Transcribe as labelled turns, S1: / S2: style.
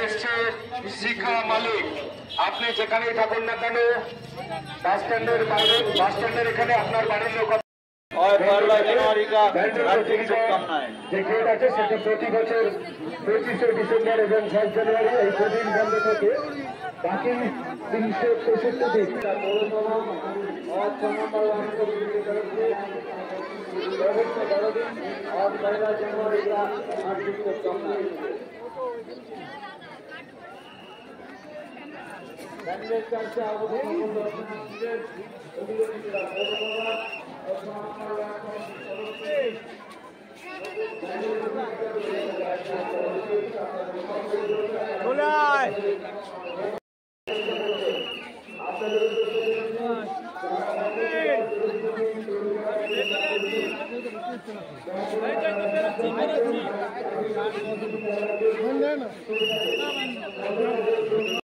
S1: এসছে শিখা মালিক। আপনি যেখানেই থাকুন না কেন, বাস স্ট্যান্ডের বাইরে, বাস স্ট্যান্ডের এখানে আপনার বাড়ির লোক
S2: और 12 जनवरी का हार्दिक शुभकामनाएं।
S1: যে গেট আছে সেটা প্রতি বছর 25শে ডিসেম্বর এবং 6 জানুয়ারি এই দুদিন বন্ধ থাকে। বাকি 365 দিন
S2: और 6 नंबर वार्ड को की तरफ से 12 दिन और 12 जनवरी का हार्दिक शुभकामनाएं। धन्यवाद करते हैं आपको
S3: बोला